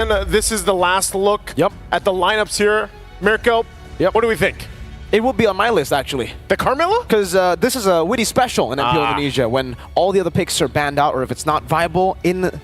And this is the last look at the lineups here. Mirko, what do we think? It would be on my list, actually. The Carmilla? Because this is a witty special in MPL Indonesia. When all the other picks are banned out, or if it's not viable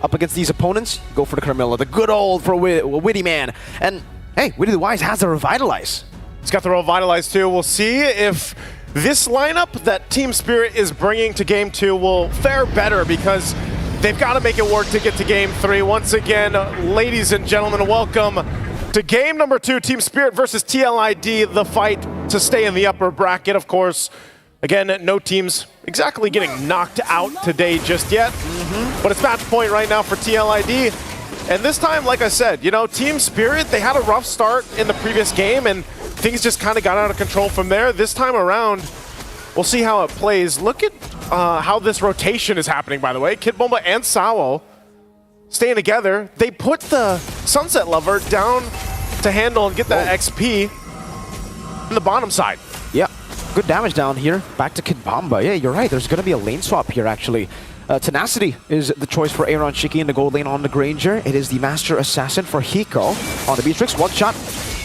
up against these opponents, go for the Carmilla. The good old for witty man. And hey, Witty the Wise has the Revitalize. He's got the Revitalize too. We'll see if this lineup that Team Spirit is bringing to Game 2 will fare better, because they've got to make it work to get to Game 3. Once again, ladies and gentlemen, welcome to Game number 2, Team Spirit versus TLID, the fight to stay in the upper bracket, of course. Again, no teams exactly getting knocked out today just yet, but it's match point right now for TLID. And this time, like I said, you know, Team Spirit, they had a rough start in the previous game, and things just kind of got out of control from there. This time around, we'll see how it plays. Look at how this rotation is happening, by the way. Kid Bomba and Sawo staying together. They put the Sunset Lover down to handle and get that XP on the bottom side. Yeah, good damage down here. Back to Kid Bomba. Yeah, you're right. There's going to be a lane swap here, actually. Tenacity is the choice for Aaron Shiki in the gold lane on the Granger. It is the Master Assassin for Hiko on the Beatrix. One shot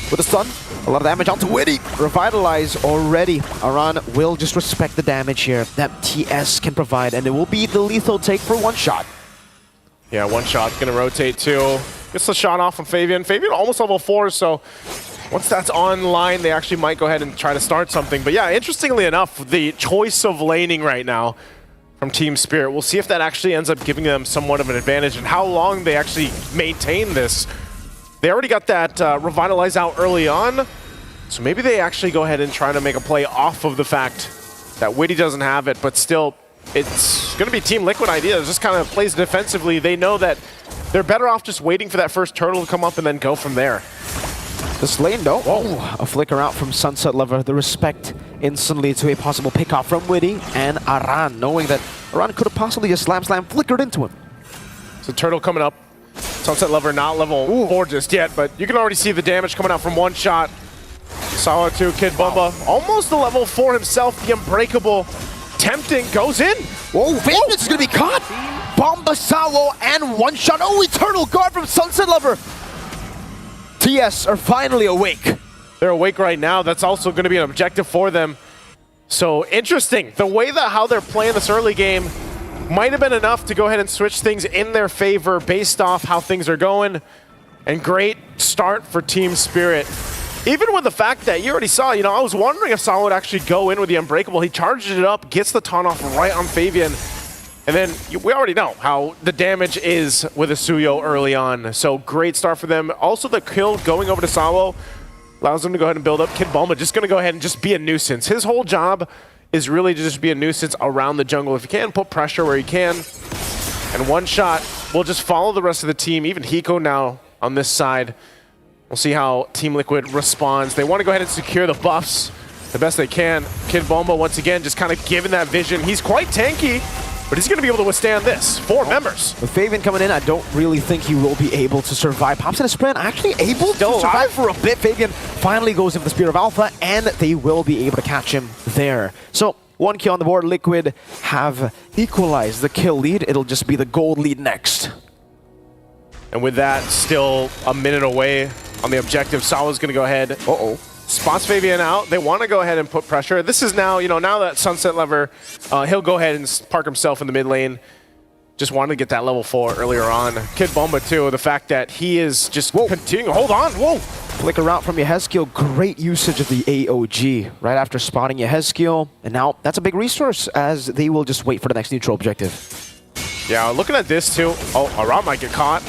with a stun. A lot of damage onto Witty. Revitalize already. Aran will just respect the damage here that TS can provide, and it will be the lethal take for one shot. Yeah, one shot gonna rotate too. Gets the shot off from Fabian. Fabian almost level 4, so once that's online, they actually might go ahead and try to start something. But yeah, interestingly enough, the choice of laning right now from Team Spirit, we'll see if that actually ends up giving them somewhat of an advantage and how long they actually maintain this. They already got that Revitalize out early on, so maybe they actually go ahead and try to make a play off of the fact that Witty doesn't have it, but still, it's going to be Team Liquid idea. It just kind of plays defensively. They know that they're better off just waiting for that first turtle to come up and then go from there. This lane, though, a flicker out from Sunset Lover. The respect instantly to a possible pickoff from Witty and Aran, knowing that Aran could have possibly just slam flickered into him. So turtle coming up. Sunset Lover not level 4 just yet, but you can already see the damage coming out from one shot. Sawa to Kid Bomba, almost the level 4 himself, the Unbreakable. Tempting, goes in. Whoa, Vengeance is going to be caught. Bomba, Sawo, and one shot. Oh, Eternal Guard from Sunset Lover. TS are finally awake. They're awake right now. That's also going to be an objective for them. So interesting. The way that how they're playing this early game might have been enough to go ahead and switch things in their favor based off how things are going. And great start for Team Spirit. Even with the fact that you already saw, you know, I was wondering if Saul would actually go in with the Unbreakable. He charges it up, gets the taunt off right on Fabian. And then we already know how the damage is with a Suyo early on. So great start for them. Also the kill going over to Sawo allows them to go ahead and build up. Kid Bulma just going to go ahead and just be a nuisance. His whole job is really to just be a nuisance around the jungle. If you can, put pressure where you can. And one shot will just follow the rest of the team. Even Hiko now on this side. We'll see how Team Liquid responds. They want to go ahead and secure the buffs the best they can. Kid Bomba, once again, just kind of given that vision. He's quite tanky, but he's going to be able to withstand this. 4 members. With Fabian coming in, I don't really think he will be able to survive. Pops in a sprint, actually able to survive for a bit. Fabian finally goes in for the Spear of Alpha, and they will be able to catch him there. So, 1 kill on the board. Liquid have equalized the kill lead. It'll just be the gold lead next. And with that, still a minute away on the objective, Sawa's going to go ahead. Spots Fabian out. They want to go ahead and put pressure. This is now, you know, now that Sunset Lover, he'll go ahead and park himself in the mid lane. Just wanted to get that level 4 earlier on. Kid Bomba too, the fact that he is just continuing. Hold on, Flicker out from Yehezkiel. Great usage of the AOG right after spotting Yehezkiel. And now that's a big resource as they will just wait for the next neutral objective. Yeah, looking at this too. Oh, Aran might get caught.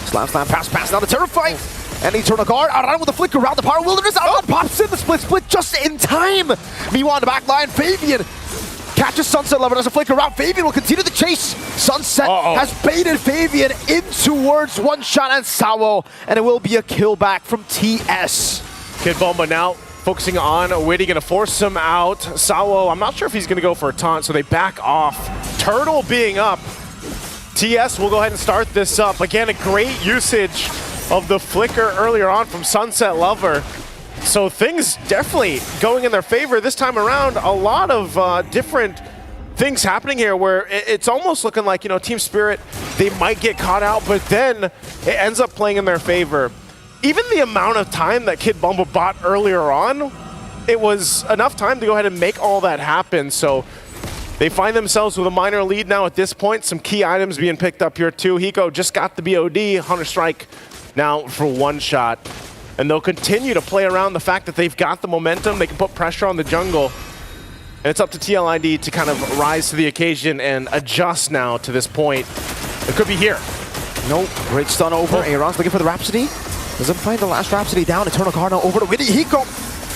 Slam, pass, now the Terrify. And Eternal Guard, Aran with a flicker around the Power Wilderness. Aran pops in the split just in time. Meanwhile, on the back line, Fabian catches Sunset Lover, does a flicker around. Fabian will continue the chase. Sunset has baited Fabian in towards one shot and Sawo, and it will be a kill back from TS. Kid Bomba now focusing on Witty, gonna force him out. Sawo, I'm not sure if he's gonna go for a taunt, so they back off. Turtle being up. TS will go ahead and start this up. Again, a great usage of the flicker earlier on from Sunset Lover. So things definitely going in their favor this time around. A lot of different things happening here where it's almost looking like, you know, Team Spirit, they might get caught out, but then it ends up playing in their favor. Even the amount of time that Kid Bumble bought earlier on, it was enough time to go ahead and make all that happen. So they find themselves with a minor lead now at this point. Some key items being picked up here too. Hiko just got the BOD, Hunter Strike now for one shot. And they'll continue to play around the fact that they've got the momentum. They can put pressure on the jungle. And it's up to TLID to kind of rise to the occasion and adjust now to this point. It could be here. Nope, great stun over. Aaron's looking for the Rhapsody. Doesn't find the last Rhapsody down. Eternal Guard now over to Winnie. Hiko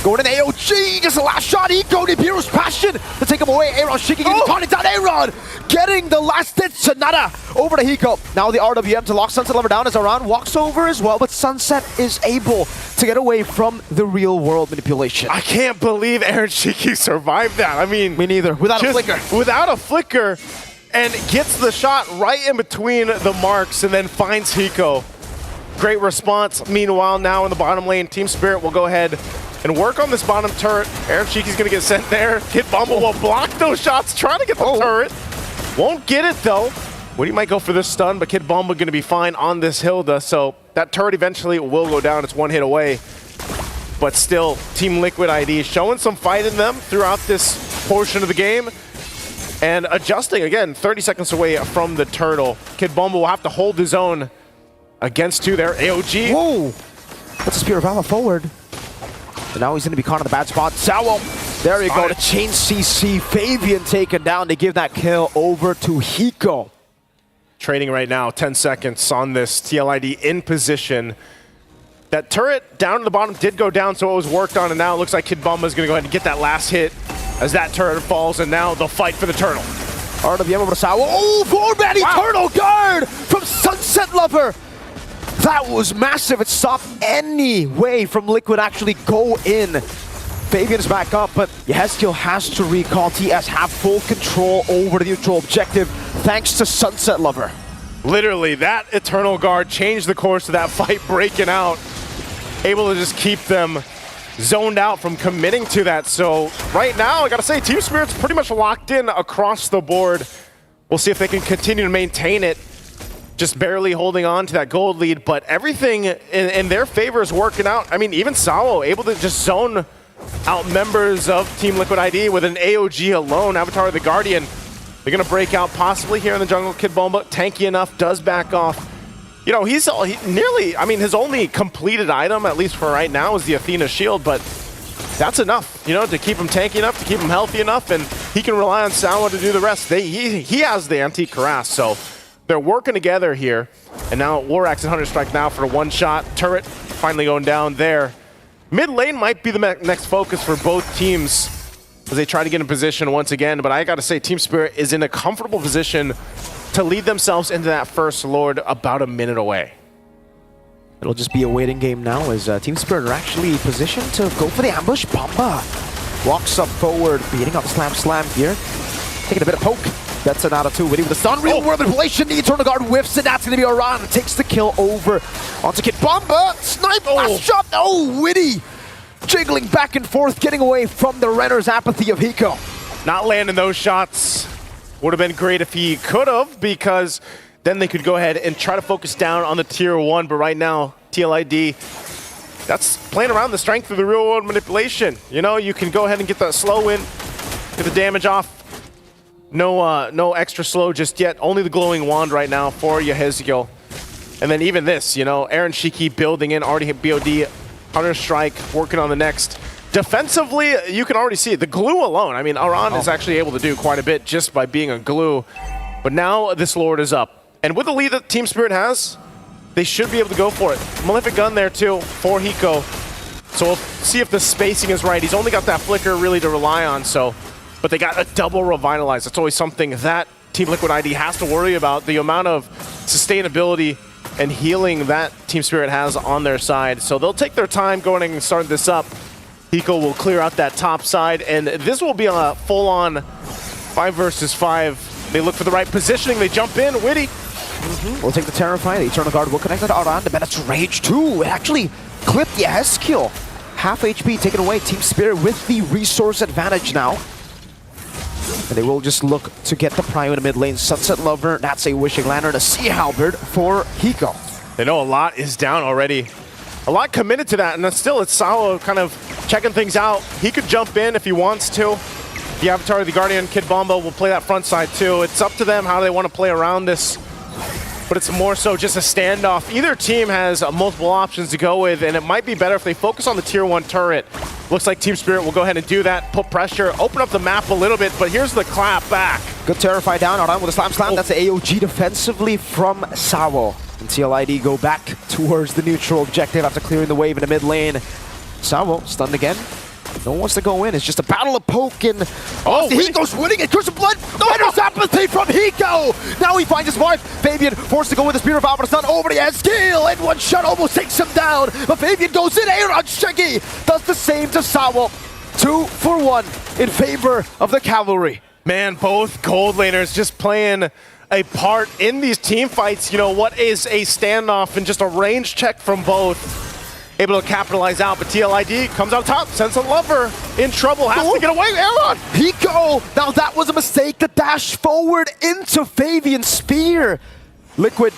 going in AOG. Just the last shot. Hiko, the Hero's Passion to take him away. Aaron shaking in, calling down Aaron. Getting the last hit. Sonata over to Hiko. Now the RWM to lock Sunset Lover down as Aran walks over as well. But Sunset is able to get away from the real world manipulation. I can't believe Aaron Shiki survived that. I mean, me neither. Without a flicker. Without a flicker, and gets the shot right in between the marks and then finds Hiko. Great response. Meanwhile, now in the bottom lane, Team Spirit will go ahead and work on this bottom turret. Aaron Shiki's going to get sent there. Kid Bumble will block those shots, trying to get the turret. Won't get it, though. Woody might go for this stun, but Kid Bumble going to be fine on this Hilda. So that turret eventually will go down. It's one hit away. But still, Team Liquid ID showing some fight in them throughout this portion of the game. And adjusting, again, 30 seconds away from the turtle. Kid Bumble will have to hold his own against two there. AOG. Whoa! Puts the Spear of Valor forward. And now he's going to be caught in the bad spot. Sawo. There you go. The chain CC. Fabian taken down to give that kill over to Hiko. Trading right now, 10 seconds on this. TLID in position. That turret down to the bottom did go down, so it was worked on, and now it looks like Kid Bumba is going to go ahead and get that last hit as that turret falls, and now they'll fight for the turtle. RWM over to Sawo. Oh, forward Eternal Guard from Sunset Lover. That was massive. It stopped any way from Liquid actually go in. Fabian's back up, but Yehezkiel has to recall. TS have full control over the neutral objective thanks to Sunset Lover. Literally, that Eternal Guard changed the course of that fight breaking out. Able to just keep them zoned out from committing to that. So right now, I gotta say, Team Spirit's pretty much locked in across the board. We'll see if they can continue to maintain it. Just barely holding on to that gold lead, but everything in their favor is working out. I mean, even Sawo able to just zone out members of Team Liquid ID with an AOG alone. Avatar of the Guardian, they're gonna break out possibly here in the jungle. Kid Bomba, tanky enough, does back off. You know, he's nearly, I mean, his only completed item, at least for right now, is the Athena shield, but that's enough, you know, to keep him tanky enough, to keep him healthy enough, and he can rely on Sawo to do the rest. He has the antique Karas, so they're working together here. And now Lorax and Hunter Strike now for a one-shot. Turret finally going down there. Mid lane might be the next focus for both teams as they try to get in position once again, but I gotta say, Team Spirit is in a comfortable position to lead themselves into that first Lord about a minute away. It'll just be a waiting game now as Team Spirit are actually positioned to go for the ambush. Bamba walks up forward, beating up Slam here. Taking a bit of poke. That's an out of two. Witty with the stun. Real world manipulation. The Eternal Guard whiffs it. That's going to be Aran. Takes the kill over onto Kid Bamba. Snipe. Last shot. Oh, Witty. Jiggling back and forth, getting away from the Renner's apathy of Hiko. Not landing those shots. Would have been great if he could have, because then they could go ahead and try to focus down on the tier 1. But right now, TLID, that's playing around the strength of the real world manipulation. You know, you can go ahead and get that slow in, get the damage off. No extra slow just yet. Only the glowing wand right now for Yehezkiel. And then even this, you know, Aaron Shiki building in, already hit BOD, Hunter Strike, working on the next. Defensively, you can already see it. The glue alone, I mean, Aran is actually able to do quite a bit just by being a glue. But now this Lord is up. And with the lead that Team Spirit has, they should be able to go for it. Malefic Gun there too for Hiko. So we'll see if the spacing is right. He's only got that flicker really to rely on, so. But they got a double revitalize. That's always something that Team Liquid ID has to worry about. The amount of sustainability and healing that Team Spirit has on their side. So they'll take their time going and starting this up. Hiko will clear out that top side, and this will be a full-on 5 versus 5. They look for the right positioning. They jump in. Witty. We'll take the Terrify. The Eternal Guard will connect with Aran. The Bennett's Rage too. It actually clipped Yehezkiel. Half HP taken away. Team Spirit with the resource advantage now. And they will just look to get the prio in the mid lane. Sunset Lover, that's a Wishing Lantern, a Sea Halberd for Hiko. They know a lot is down already. A lot committed to that, and then still it's Sawa kind of checking things out. He could jump in if he wants to. The Avatar, the Guardian, Kid Bomba will play that front side too. It's up to them how they want to play around this. But it's more so just a standoff. Either team has multiple options to go with, and it might be better if they focus on the tier 1 turret. Looks like Team Spirit will go ahead and do that, put pressure, open up the map a little bit, but here's the clap back. Good Terrify down, around with a slam. That's the AOG defensively from Sawo. And TLID go back towards the neutral objective after clearing the wave in the mid lane. Sawo stunned again. No one wants to go in. It's just a battle of poking. Oh, Hiko's winning it. Curse of Blood. There's apathy from Hiko. Now he finds his mark. Fabian forced to go with the Spear of Alpha Stun over the head. Skill and one shot almost takes him down. But Fabian goes in. Aaron Shiggy does the same to Sawo. 2 for 1 in favor of the Cavalry. Man, both gold laners just playing a part in these team fights. You know, what is a standoff and just a range check from both. Able to capitalize out, but TLID comes out top, sends a Lover in trouble, has to get away, Aaron! Hiko! Now that was a mistake, the dash forward into Fabian's Spear. Liquid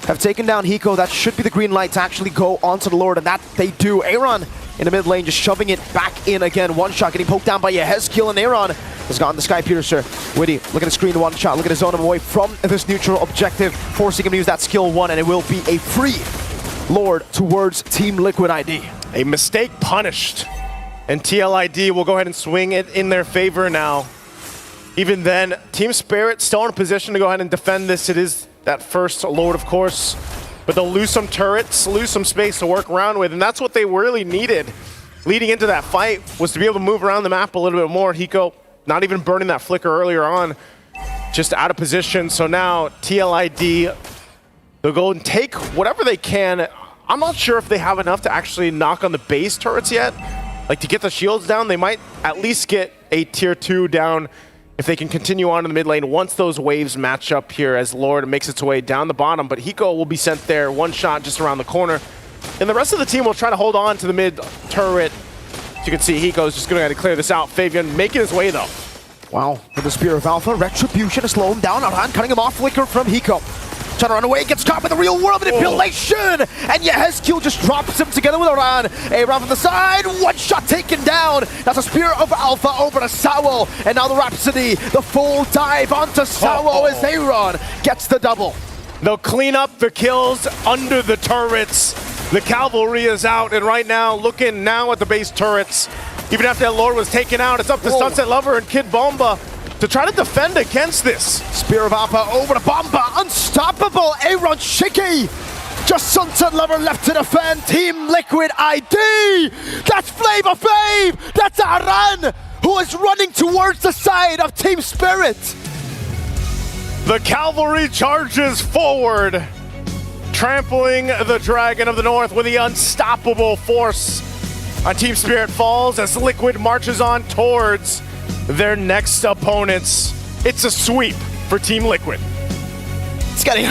have taken down Hiko. That should be the green light to actually go onto the Lord, and that they do. Aaron in the mid lane just shoving it back in again. One shot getting poked down by Yehezkiel, and Aaron has gotten the Sky Piercer. Witty, look at the screen, one shot, look at his zone him away from this neutral objective, forcing him to use that skill 1, and it will be a free Lord towards Team Liquid ID. A mistake punished. And TLID will go ahead and swing it in their favor now. Even then, Team Spirit still in a position to go ahead and defend this. It is that first Lord, of course. But they'll lose some turrets, lose some space to work around with, and that's what they really needed leading into that fight, was to be able to move around the map a little bit more. Hiko not even burning that flicker earlier on, just out of position. So now TLID, they'll go and take whatever they can. I'm not sure if they have enough to actually knock on the base turrets yet. Like, to get the shields down, they might at least get a tier 2 down if they can continue on in the mid lane once those waves match up here as Lord makes its way down the bottom. But Hiko will be sent there, one shot just around the corner. And the rest of the team will try to hold on to the mid turret. As you can see, Hiko's just going to clear this out. Fabian making his way, though. Wow, with the Spear of Alpha, Retribution to slow him down. Aran cutting him off, flicker from Hiko. Trying to run away, gets caught by the real world manipulation! And Yehezkiel just drops him together with Aran. Aran from the side, one shot taken down! That's a Spear of Alpha over to Sawo. And now the Rhapsody, the full dive onto Sawo as Aaron gets the double. They'll clean up the kills under the turrets. The Cavalry is out, and right now, looking now at the base turrets. Even after that Lord was taken out, it's up to Sunset Lover and Kid Bomba to try to defend against this. Spear of Alpha over to Bomba, unstoppable, Aaron Shiki! Just Sunset Lover left to defend, Team Liquid ID! That's Flavor Fave! That's Aran, who is running towards the side of Team Spirit! The Cavalry charges forward, trampling the Dragon of the North with the unstoppable force. On Team Spirit falls as Liquid marches on towards their next opponents. It's a sweep for Team Liquid. It's getting